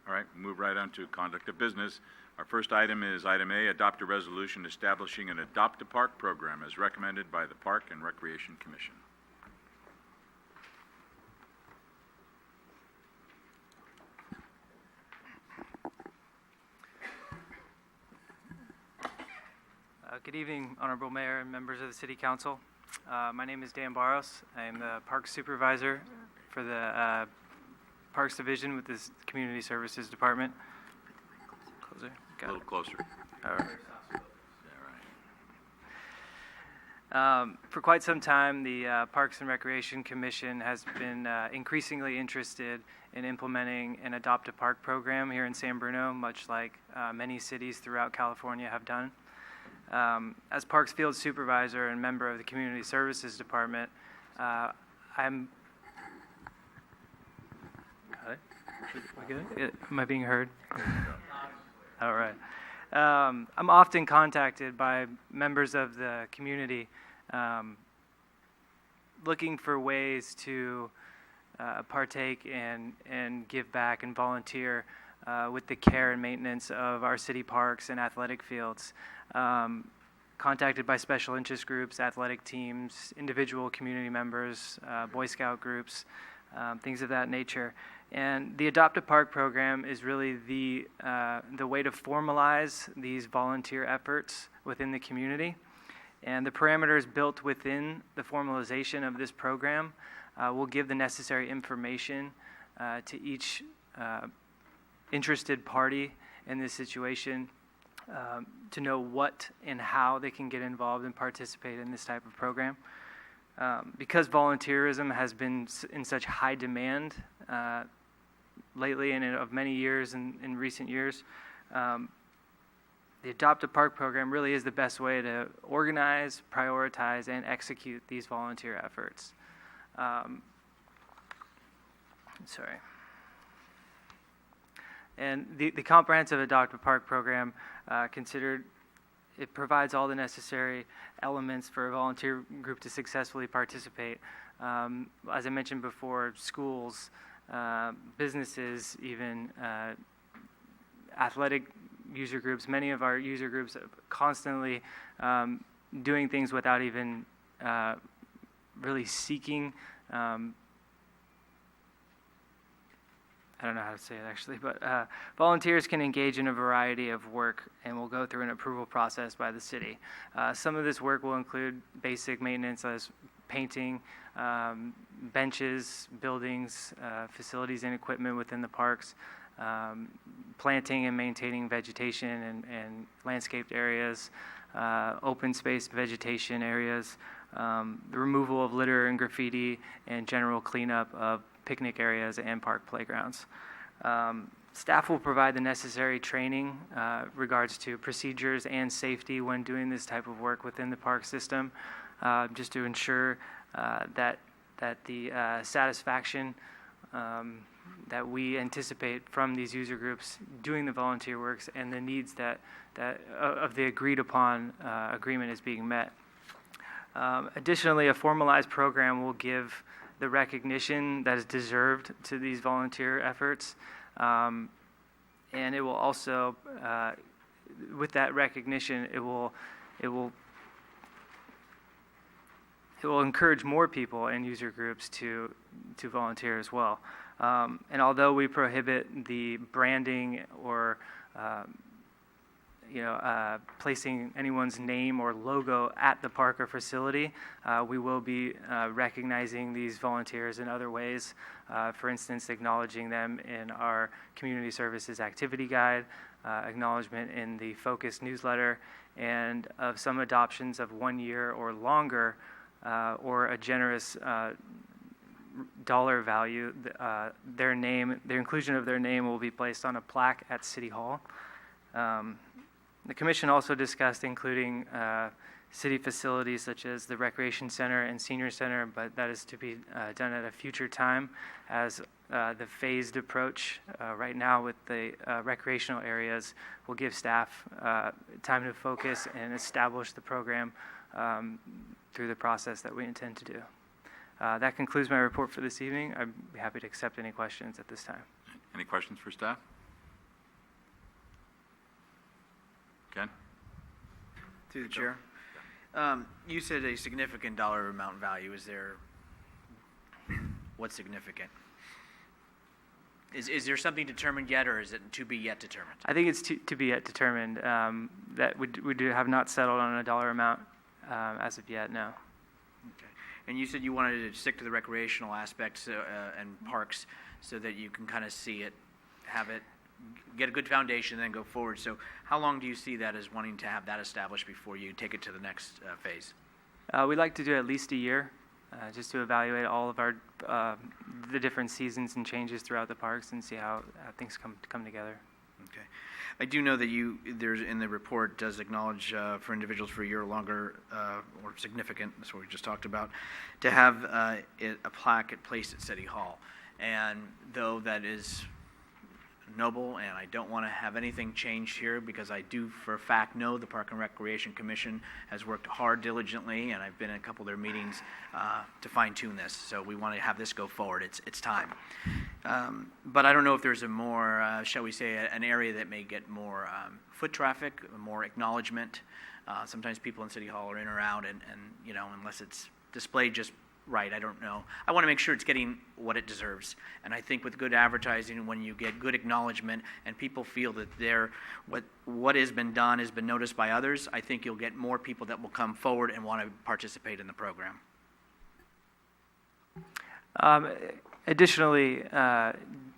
All right, move right on to conduct of business. Our first item is item A, adopt a resolution establishing an Adopt a Park program as recommended by the Park and Recreation Commission. Good evening, Honorable Mayor and members of the City Council. My name is Dan Barros. I am the Parks Supervisor for the Parks Division with this Community Services Department. Closer? A little closer. All right. Yeah, right. For quite some time, the Parks and Recreation Commission has been increasingly interested in implementing an Adopt a Park program here in San Bruno, much like many cities throughout California have done. As Parks Field Supervisor and member of the Community Services Department, I'm... Got it? Am I good? Am I being heard? All right. I'm often contacted by members of the community looking for ways to partake and give back and volunteer with the care and maintenance of our city parks and athletic fields. Contacted by special interest groups, athletic teams, individual community members, Boy Scout groups, things of that nature. And the Adopt a Park program is really the way to formalize these volunteer efforts within the community. And the parameters built within the formalization of this program will give the necessary information to each interested party in this situation to know what and how they can get involved and participate in this type of program. Because volunteerism has been in such high demand lately and of many years in recent years, the Adopt a Park program really is the best way to organize, prioritize, and execute these volunteer efforts. And the comprehensive Adopt a Park program it provides all the necessary elements for a volunteer group to successfully participate. As I mentioned before, schools, businesses, even athletic user groups. Many of our user groups are constantly doing things without even really seeking. I don't know how to say it actually, but volunteers can engage in a variety of work and will go through an approval process by the city. Some of this work will include basic maintenance as painting, benches, buildings, facilities and equipment within the parks, planting and maintaining vegetation and landscaped areas, open space vegetation areas, the removal of litter and graffiti, and general cleanup of picnic areas and park playgrounds. Staff will provide the necessary training regards to procedures and safety when doing this type of work within the park system, just to ensure that the satisfaction that we anticipate from these user groups doing the volunteer works and the needs that of the agreed upon agreement is being met. Additionally, a formalized program will give the recognition that is deserved to these volunteer efforts, and it will also, with that recognition, it will encourage more people and user groups to volunteer as well. And although we prohibit the branding or placing anyone's name or logo at the park or facility, we will be recognizing these volunteers in other ways. For instance, acknowledging them in our community services activity guide, acknowledgement in the Focus newsletter, and of some adoptions of 1 year or longer, or a generous dollar value. Their inclusion of their name will be placed on a plaque at City Hall. The Commission also discussed including city facilities such as the Recreation Center and Senior Center, but that is to be done at a future time as the phased approach right now with the recreational areas will give staff time to focus and establish the program through the process that we intend to do. That concludes my report for this evening. I'd be happy to accept any questions at this time. Any questions for staff? Ken? Through the chair. You said a significant dollar amount value. Is there, what's significant? Is there something determined yet, or is it to be yet determined? I think it's to be yet determined. That we have not settled on a dollar amount as of yet, no. Okay. And you said you wanted to stick to the recreational aspects and parks so that you can kind of see it, have it, get a good foundation, then go forward. So how long do you see that as wanting to have that established before you take it to the next phase? We'd like to do at least a year, just to evaluate all of our the different seasons and changes throughout the parks and see how things come together. Okay. I do know that there's in the report does acknowledge for individuals for a year or longer or significant, that's what we just talked about, to have a plaque placed at City Hall. And though that is noble, and I don't want to have anything changed here because I do for a fact know the Park and Recreation Commission has worked hard diligently, and I've been in a couple of their meetings to fine-tune this. So we want to have this go forward. It's time. But I don't know if there's a more, shall we say, an area that may get more foot traffic, more acknowledgement. Sometimes people in City Hall are in or out, and you know, unless it's displayed just right, I don't know. I want to make sure it's getting what it deserves. And I think with good advertising, when you get good acknowledgement and people feel that what has been done has been noticed by others, I think you'll get more people that will come forward and want to participate in the program. Additionally,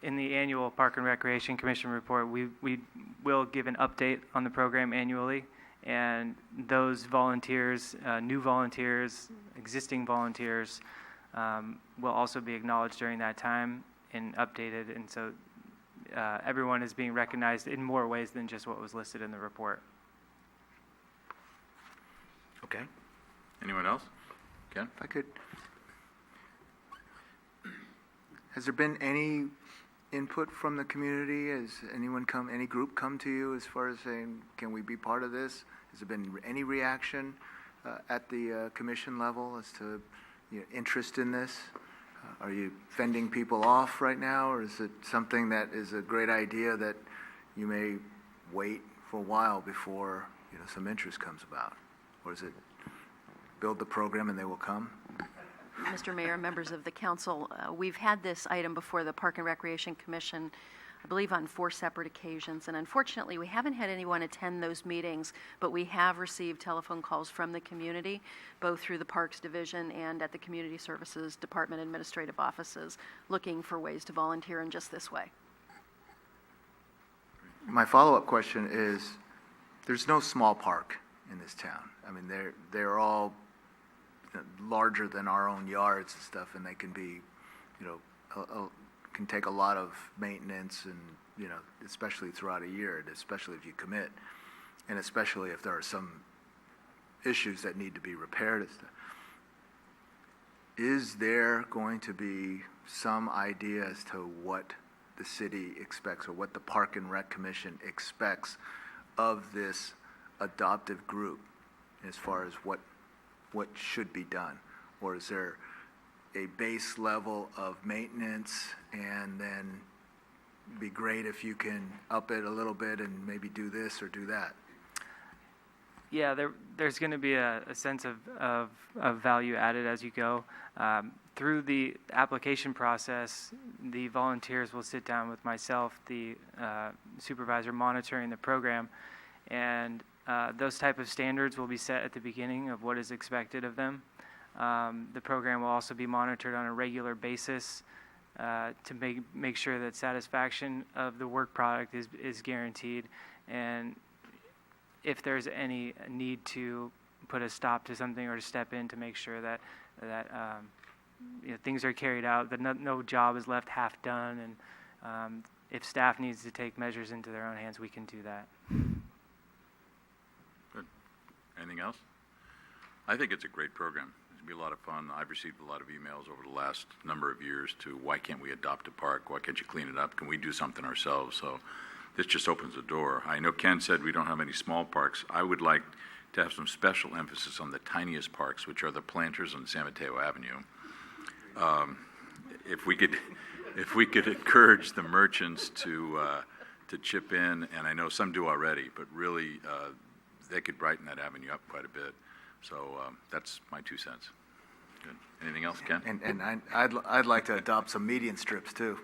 in the annual Park and Recreation Commission report, we will give an update on the program annually. And those volunteers, new volunteers, existing volunteers, will also be acknowledged during that time and updated. And so everyone is being recognized in more ways than just what was listed in the report. Okay. Anyone else? Ken? If I could, has there been any input from the community? Has any group come to you as far as saying, can we be part of this? Has there been any reaction at the commission level as to interest in this? Are you fending people off right now, or is it something that is a great idea that you may wait for a while before some interest comes about? Or is it build the program and they will come? Mr. Mayor, members of the council, we've had this item before the Park and Recreation Commission, I believe on 4 separate occasions, and unfortunately we haven't had anyone attend those meetings, but we have received telephone calls from the community, both through the Parks Division and at the Community Services Department administrative offices, looking for ways to volunteer in just this way. My follow-up question is, there's no small park in this town. I mean, they're all larger than our own yards and stuff, and they can be, can take a lot of maintenance, and especially throughout a year, and especially if you commit, and especially if there are some issues that need to be repaired and stuff. Is there going to be some idea as to what the city expects, or what the Park and Rec Commission expects of this adoptive group as far as what should be done? Or is there a base level of maintenance, and then be great if you can up it a little bit and maybe do this or do that? Yeah, there's going to be a sense of value added as you go. Through the application process, the volunteers will sit down with myself, the supervisor monitoring the program, and those type of standards will be set at the beginning of what is expected of them. The program will also be monitored on a regular basis to make sure that satisfaction of the work product is guaranteed, and if there's any need to put a stop to something or to step in to make sure that things are carried out, that no job is left half done, and if staff needs to take measures into their own hands, we can do that. Good. Anything else? I think it's a great program. It's going to be a lot of fun. I've received a lot of emails over the last number of years to, why can't we adopt a park? Why can't you clean it up? Can we do something ourselves? So this just opens the door. I know Ken said we don't have any small parks. I would like to have some special emphasis on the tiniest parks, which are the planters on San Mateo Avenue. If we could encourage the merchants to to chip in, and I know some do already, but really, they could brighten that avenue up quite a bit. So that's my 2 cents. Good. Anything else, Ken? And I'd like to adopt some median strips too.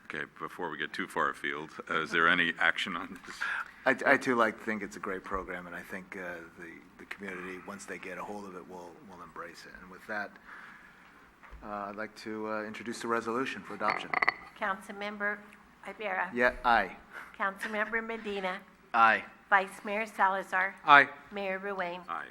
Okay, before we get too far afield, is there any action on this? I too think it's a great program, and I think the community, once they get a hold of it, will embrace it. And with that, I'd like to introduce the resolution for adoption. Councilmember Ibarra. Yeah, aye. Councilmember Medina. Aye. Vice Mayor Salazar. Aye. Mayor Ruane. Aye.